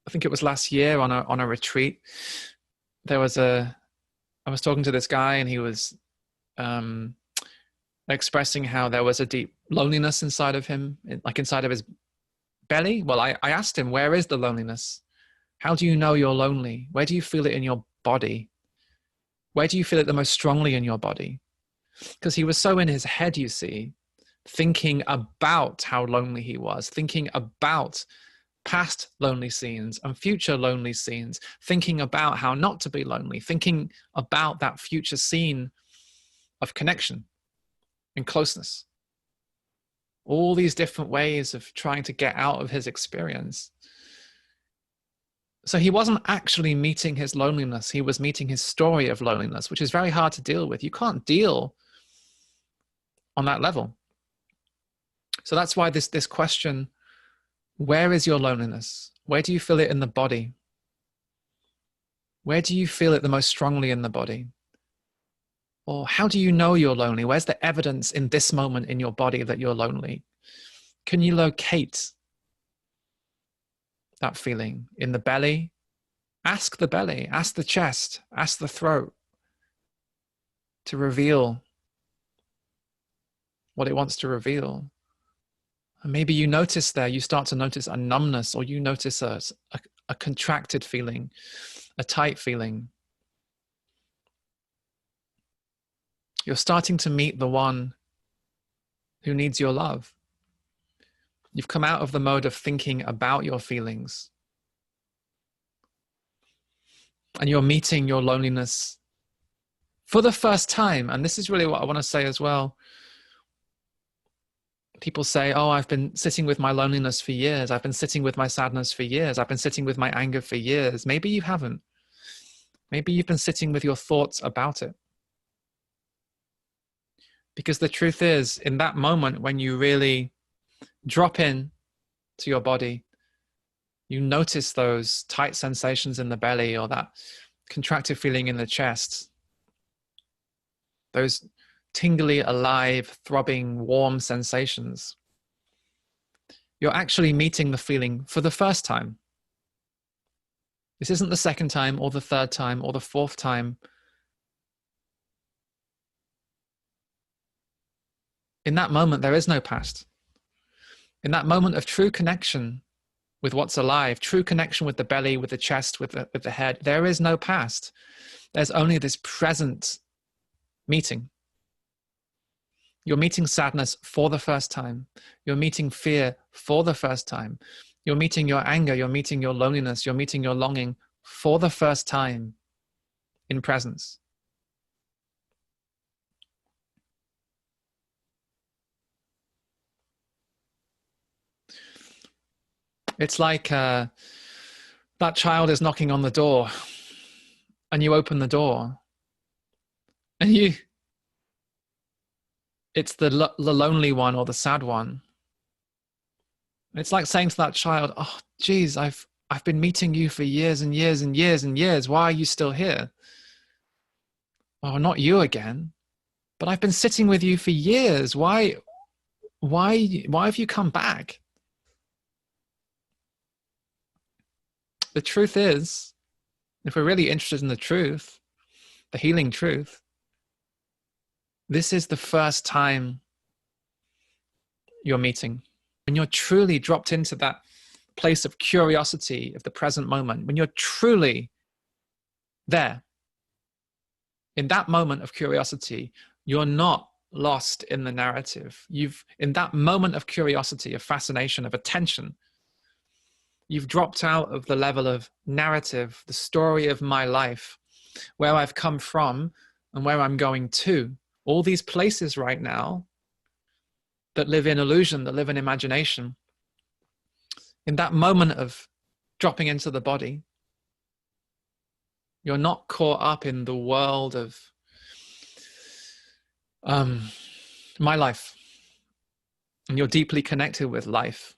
I think it was last year on a retreat. I was talking to this guy, and he was expressing how there was a deep loneliness inside of him, like inside of his belly. Well, I asked him, where is the loneliness? How do you know you're lonely? Where do you feel it in your body? Where do you feel it the most strongly in your body? Because he was so in his head, you see, thinking about how lonely he was, thinking about past lonely scenes and future lonely scenes, thinking about how not to be lonely, thinking about that future scene of connection and closeness. All these different ways of trying to get out of his experience. So he wasn't actually meeting his loneliness. He was meeting his story of loneliness, which is very hard to deal with. You can't deal on that level. So that's why this question, where is your loneliness? Where do you feel it in the body? Where do you feel it the most strongly in the body? Or how do you know you're lonely? Where's the evidence in this moment in your body that you're lonely? Can you locate that feeling in the belly? Ask the belly, ask the chest, ask the throat to reveal what it wants to reveal. And maybe you notice there, you start to notice a numbness, or you notice a contracted feeling, a tight feeling. You're starting to meet the one who needs your love. You've come out of the mode of thinking about your feelings. And you're meeting your loneliness for the first time. And this is really what I want to say as well. People say, oh, I've been sitting with my loneliness for years. I've been sitting with my sadness for years. I've been sitting with my anger for years. Maybe you haven't. Maybe you've been sitting with your thoughts about it. Because the truth is, in that moment when you really drop in to your body, you notice those tight sensations in the belly, or that contracted feeling in the chest, those tingly, alive, throbbing, warm sensations. You're actually meeting the feeling for the first time. This isn't the second time, or the third time, or the fourth time. In that moment, there is no past. In that moment of true connection with what's alive, true connection with the belly, with the chest, with the head, there is no past. There's only this present meeting. You're meeting sadness for the first time. You're meeting fear for the first time. You're meeting your anger. You're meeting your loneliness. You're meeting your longing for the first time in presence. It's like that child is knocking on the door, and you open the door, and it's the lonely one or the sad one. It's like saying to that child, oh, geez, I've been meeting you for years and years and years and years. Why are you still here? Oh, not you again. But I've been sitting with you for years. Why have you come back? The truth is, if we're really interested in the truth, the healing truth, this is the first time you're meeting. When you're truly dropped into that place of curiosity of the present moment, when you're truly there, in that moment of curiosity, you're not lost in the narrative. In that moment of curiosity, of fascination, of attention, you've dropped out of the level of narrative, the story of my life, where I've come from and where I'm going to. All these places right now that live in illusion, that live in imagination. In that moment of dropping into the body, you're not caught up in the world of my life. And you're deeply connected with life.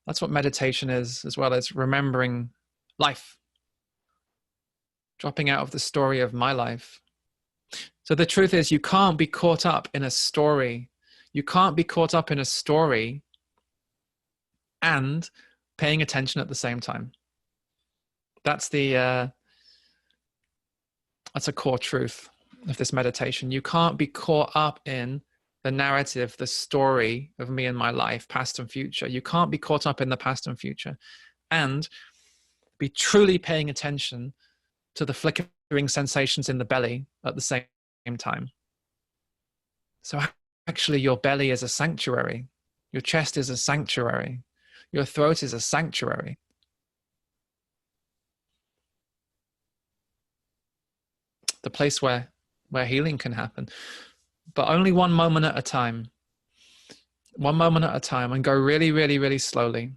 That's what meditation is, as well as remembering life. Dropping out of the story of my life. So the truth is, you can't be caught up in a story. You can't be caught up in a story and paying attention at the same time. That's that's a core truth of this meditation. You can't be caught up in the narrative, the story of me and my life, past and future. You can't be caught up in the past and future and be truly paying attention to the flickering sensations in the belly at the same time. So actually, your belly is a sanctuary. Your chest is a sanctuary. Your throat is a sanctuary. The place where healing can happen. But only one moment at a time. One moment at a time, and go really, really, really slowly.